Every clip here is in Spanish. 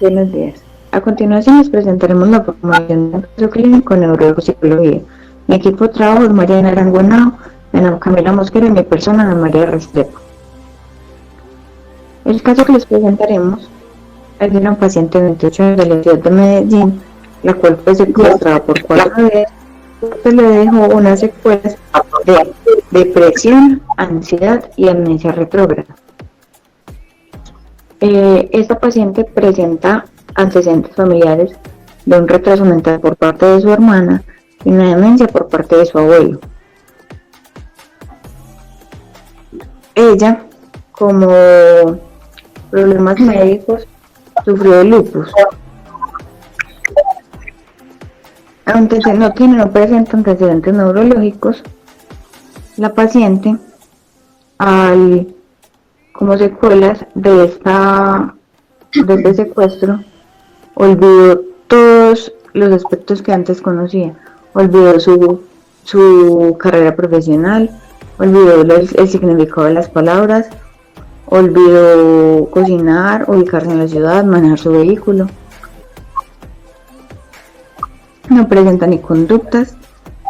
Buenos días. A continuación les presentaremos la formación de caso clínico en neuropsicología. Mi equipo de trabajo es Mariana Aranguanao, Ana Camila Mosquera y mi persona, Ana María Restrepo. El caso que les presentaremos es de una paciente de 28 años de la ciudad de Medellín, la cual fue secuestrada por 4 días, porque le dejó unas secuelas de depresión, ansiedad y amnesia retrógrada. Esta paciente presenta antecedentes familiares de un retraso mental por parte de su hermana y una demencia por parte de su abuelo. Ella, como problemas médicos, sufrió de lupus. Aunque no presenta antecedentes neurológicos, la paciente, como secuelas de este secuestro, olvidó todos los aspectos que antes conocía. Olvidó su carrera profesional, olvidó el significado de las palabras, olvidó cocinar, ubicarse en la ciudad, manejar su vehículo. No presenta ni conductas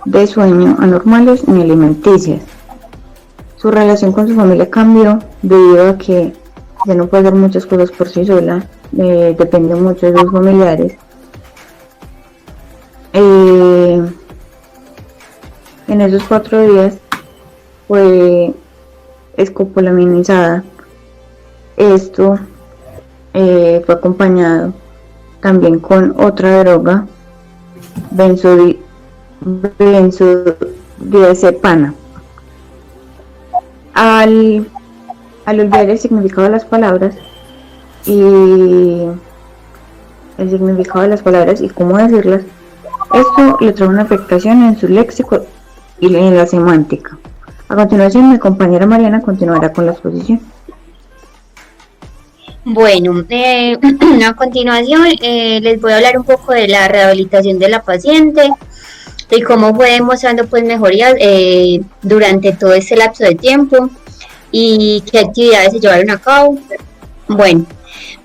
de sueño anormales ni alimenticias. Su relación con su familia cambió debido a que ya no puede hacer muchas cosas por sí sola, depende mucho de sus familiares. En esos 4 días fue escopolaminizada. Esto fue acompañado también con otra droga, benzodiazepina. Al olvidar el significado de las palabras y cómo decirlas, esto le trae una afectación en su léxico y en la semántica. A continuación, mi compañera Mariana continuará con la exposición. Bueno, a continuación les voy a hablar un poco de la rehabilitación de la paciente y cómo fue demostrando pues mejorías durante todo este lapso de tiempo y qué actividades se llevaron a cabo. Bueno,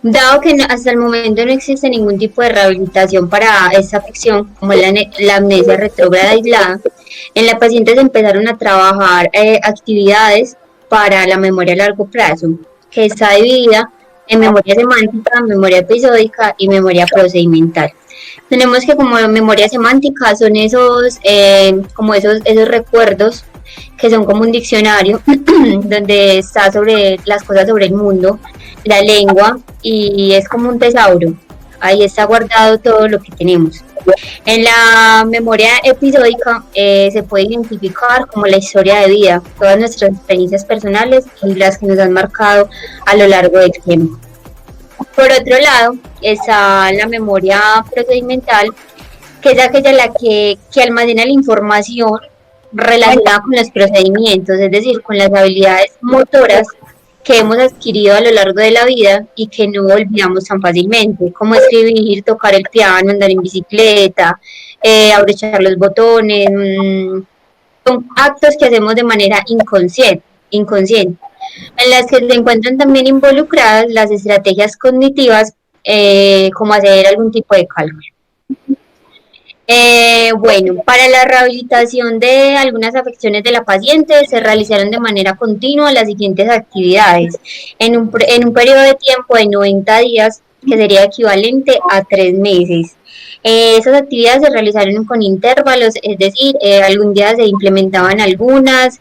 dado que hasta el momento no existe ningún tipo de rehabilitación para esta afección, como la amnesia retrógrada aislada, en la paciente se empezaron a trabajar actividades para la memoria a largo plazo, que está dividida en memoria semántica, memoria episódica y memoria procedimental. Tenemos que como memoria semántica son esos recuerdos que son como un diccionario donde está sobre las cosas sobre el mundo, la lengua, y es como un tesauro. Ahí está guardado todo lo que tenemos. En la memoria episódica se puede identificar como la historia de vida, todas nuestras experiencias personales y las que nos han marcado a lo largo del tiempo. Por otro lado, está la memoria procedimental, que es aquella la que almacena la información relacionada con los procedimientos, es decir, con las habilidades motoras que hemos adquirido a lo largo de la vida y que no olvidamos tan fácilmente, como escribir, tocar el piano, andar en bicicleta, abrochar los botones, son actos que hacemos de manera inconsciente, en las que se encuentran también involucradas las estrategias cognitivas, como hacer algún tipo de cálculo. Bueno, para la rehabilitación de algunas afecciones de la paciente se realizaron de manera continua las siguientes actividades en un periodo de tiempo de 90 días, que sería equivalente a 3 meses. Esas actividades se realizaron con intervalos, es decir, algún día se implementaban algunas,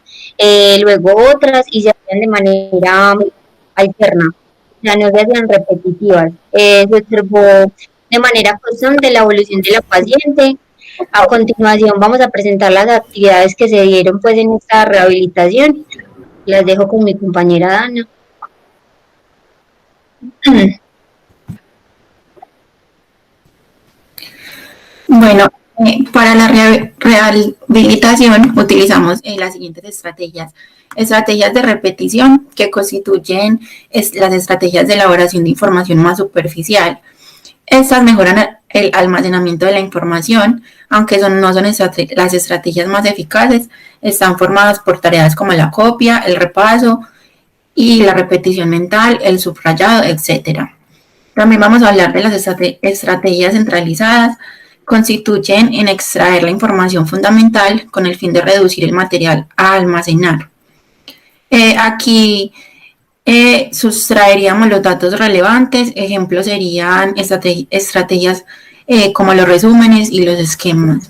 luego otras y se hacían de manera alterna, o sea, no se hacían repetitivas. Se observó de manera constante la evolución de la paciente. A continuación vamos a presentar las actividades que se dieron pues en esta rehabilitación. Las dejo con mi compañera Dana. Bueno, para la rehabilitación utilizamos las siguientes estrategias. Estrategias de repetición, que constituyen las estrategias de elaboración de información más superficial. Estas mejoran el almacenamiento de la información, aunque no son las estrategias más eficaces. Están formadas por tareas como la copia, el repaso y la repetición mental, el subrayado, etc. También vamos a hablar de las estrategias centralizadas. Constituyen en extraer la información fundamental con el fin de reducir el material a almacenar. Aquí sustraeríamos los datos relevantes. Ejemplos serían estrategias como los resúmenes y los esquemas.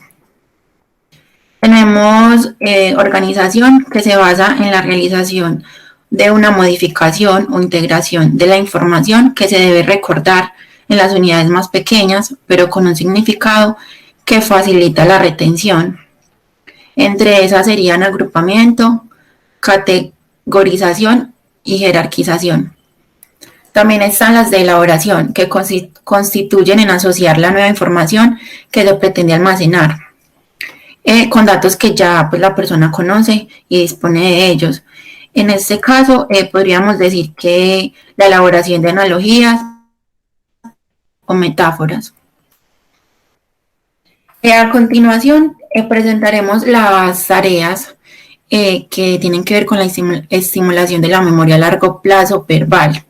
Tenemos organización, que se basa en la realización de una modificación o integración de la información que se debe recordar en las unidades más pequeñas, pero con un significado que facilita la retención. Entre esas serían agrupamiento, categorización y jerarquización. También están las de elaboración, que constituyen en asociar la nueva información que se pretende almacenar con datos que ya pues, la persona conoce y dispone de ellos. En este caso, podríamos decir que la elaboración de analogías o metáforas. A continuación, presentaremos las tareas que tienen que ver con la estimulación de la memoria a largo plazo verbal.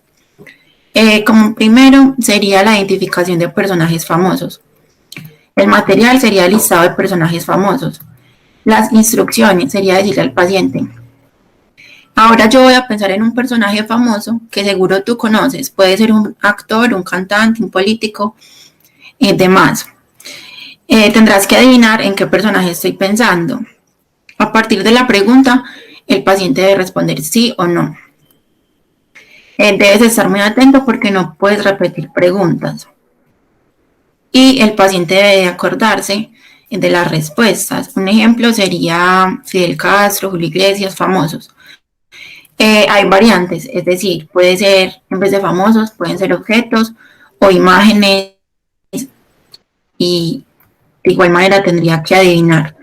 Como primero, sería la identificación de personajes famosos. El material sería el listado de personajes famosos. Las instrucciones sería decirle al paciente: ahora yo voy a pensar en un personaje famoso que seguro tú conoces. Puede ser un actor, un cantante, un político, demás. Tendrás que adivinar en qué personaje estoy pensando. A partir de la pregunta, el paciente debe responder sí o no. Debes estar muy atento porque no puedes repetir preguntas. Y el paciente debe acordarse de las respuestas. Un ejemplo sería Fidel Castro, Julio Iglesias, famosos. Hay variantes, es decir, puede ser, en vez de famosos, pueden ser objetos o imágenes, y de igual manera tendría que adivinar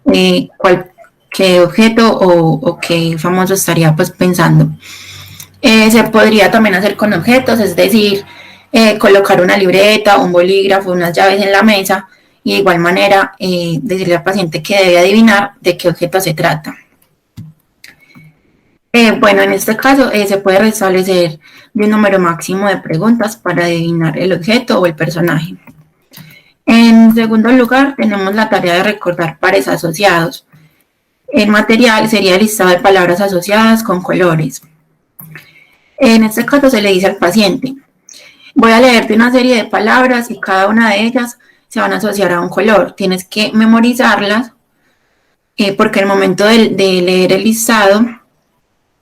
qué objeto o qué famoso estaría pues pensando. Se podría también hacer con objetos, es decir, colocar una libreta, un bolígrafo, unas llaves en la mesa, y de igual manera decirle al paciente que debe adivinar de qué objeto se trata. Bueno, en este caso se puede restablecer de un número máximo de preguntas para adivinar el objeto o el personaje. En segundo lugar, tenemos la tarea de recordar pares asociados. El material sería el listado de palabras asociadas con colores. En este caso se le dice al paciente: voy a leerte una serie de palabras y cada una de ellas se van a asociar a un color. Tienes que memorizarlas porque en el momento de leer el listado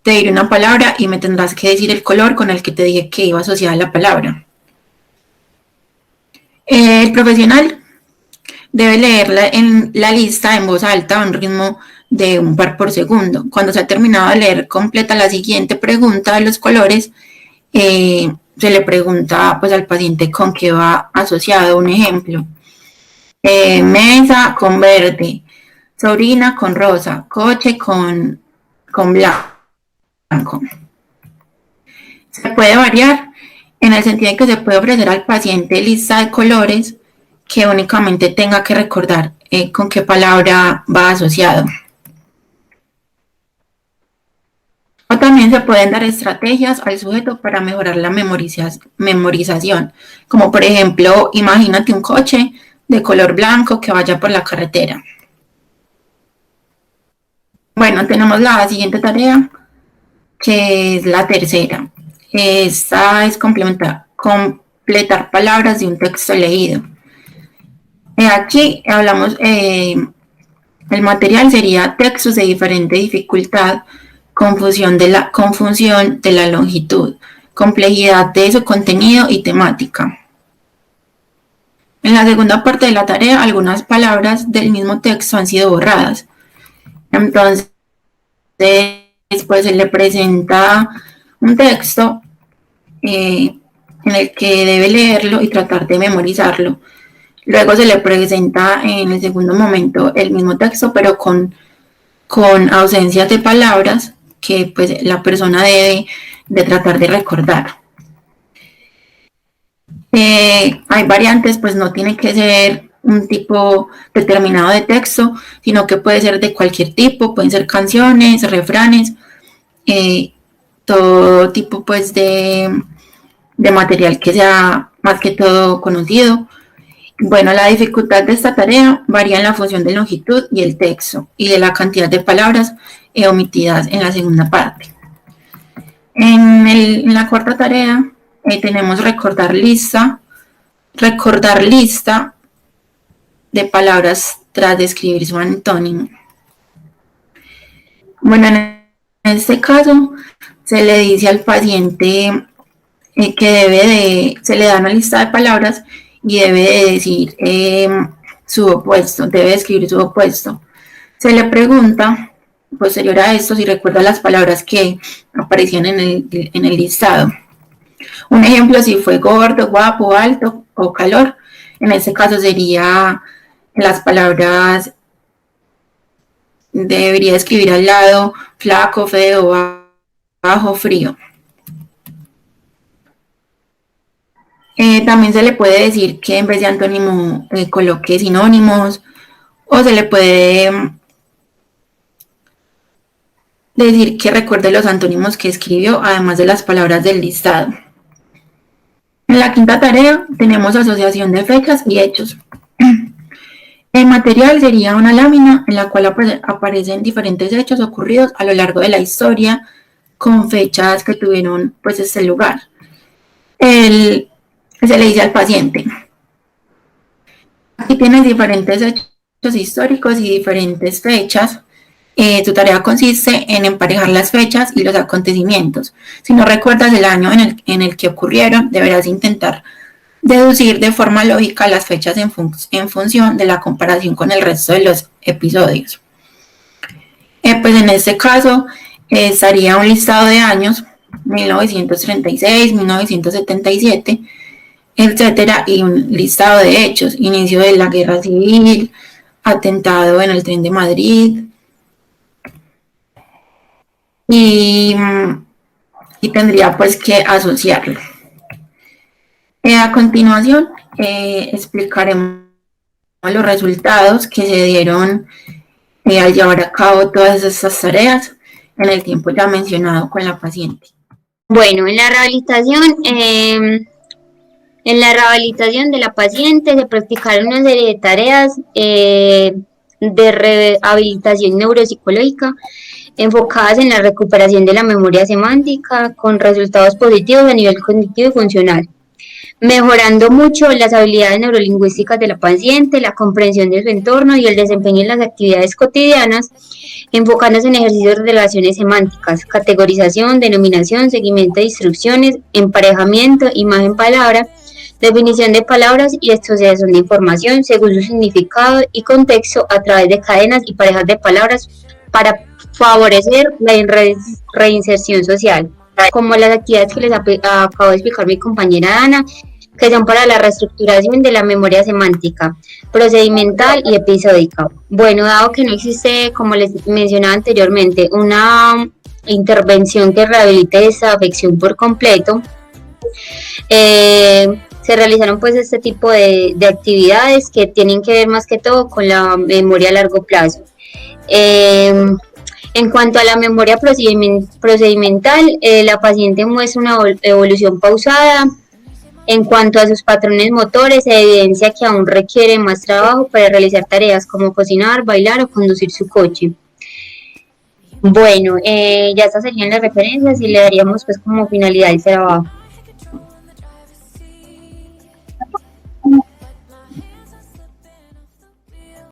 te diré una palabra y me tendrás que decir el color con el que te dije que iba asociada la palabra. El profesional debe leerla en la lista en voz alta a un ritmo de un par por segundo. Cuando se ha terminado de leer completa la siguiente pregunta de los colores, se le pregunta pues al paciente con qué va asociado. Un ejemplo: mesa con verde, sobrina con rosa, coche con blanco. Se puede variar en el sentido de que se puede ofrecer al paciente lista de colores que únicamente tenga que recordar con qué palabra va asociado. O también se pueden dar estrategias al sujeto para mejorar la memorización, como por ejemplo, imagínate un coche de color blanco que vaya por la carretera. Bueno, tenemos la siguiente tarea, que es la tercera. Esta es completar palabras de un texto leído. Aquí hablamos, el material sería textos de diferente dificultad, confusión de la longitud, complejidad de su contenido y temática. En la segunda parte de la tarea, algunas palabras del mismo texto han sido borradas. Entonces, después se le presenta un texto en el que debe leerlo y tratar de memorizarlo. Luego se le presenta en el segundo momento el mismo texto, pero con ausencias de palabras que pues la persona debe de tratar de recordar. Hay variantes, pues no tiene que ser un tipo determinado de texto, sino que puede ser de cualquier tipo, pueden ser canciones, refranes, todo tipo pues de de material que sea más que todo conocido. Bueno, la dificultad de esta tarea varía en la función de longitud y el texto y de la cantidad de palabras omitidas en la segunda parte. En la cuarta tarea tenemos recordar lista de palabras tras describir su antónimo. Bueno, en este caso se le dice al paciente que se le da una lista de palabras y debe de decir su opuesto, debe escribir su opuesto. Se le pregunta, posterior a esto, si recuerda las palabras que aparecían en el listado. Un ejemplo, si fue gordo, guapo, alto o calor, en este caso sería las palabras, debería escribir al lado flaco, feo, bajo, frío. También se le puede decir que en vez de antónimo coloque sinónimos, o se le puede decir que recuerde los antónimos que escribió, además de las palabras del listado. En la quinta tarea tenemos asociación de fechas y hechos. El material sería una lámina en la cual aparecen diferentes hechos ocurridos a lo largo de la historia con fechas que tuvieron pues este lugar. Se le dice al paciente: aquí tienes diferentes hechos históricos y diferentes fechas. Tu tarea consiste en emparejar las fechas y los acontecimientos. Si no recuerdas el año en el que ocurrieron, deberás intentar deducir de forma lógica las fechas en función de la comparación con el resto de los episodios. Pues en este caso estaría un listado de años: 1936, 1977, etcétera, y un listado de hechos: inicio de la guerra civil, atentado en el tren de Madrid, y tendría pues que asociarlo. A continuación explicaremos los resultados que se dieron al llevar a cabo todas estas tareas en el tiempo ya mencionado con la paciente. Bueno, en la rehabilitación de la paciente se practicaron una serie de tareas de rehabilitación neuropsicológica enfocadas en la recuperación de la memoria semántica con resultados positivos a nivel cognitivo y funcional, mejorando mucho las habilidades neurolingüísticas de la paciente, la comprensión de su entorno y el desempeño en las actividades cotidianas, enfocándose en ejercicios de relaciones semánticas, categorización, denominación, seguimiento de instrucciones, emparejamiento, imagen-palabra, definición de palabras y asociación de información según su significado y contexto a través de cadenas y parejas de palabras para favorecer la reinserción social, como las actividades que les acabo de explicar mi compañera Ana, que son para la reestructuración de la memoria semántica, procedimental y episódica. Bueno, dado que no existe, como les mencionaba anteriormente, una intervención que rehabilite esa afección por completo, se realizaron pues este tipo de actividades que tienen que ver más que todo con la memoria a largo plazo. En cuanto a la memoria procedimental, la paciente muestra una evolución pausada. En cuanto a sus patrones motores, se evidencia que aún requiere más trabajo para realizar tareas como cocinar, bailar o conducir su coche. Bueno, ya estas serían las referencias y le daríamos pues como finalidad el trabajo.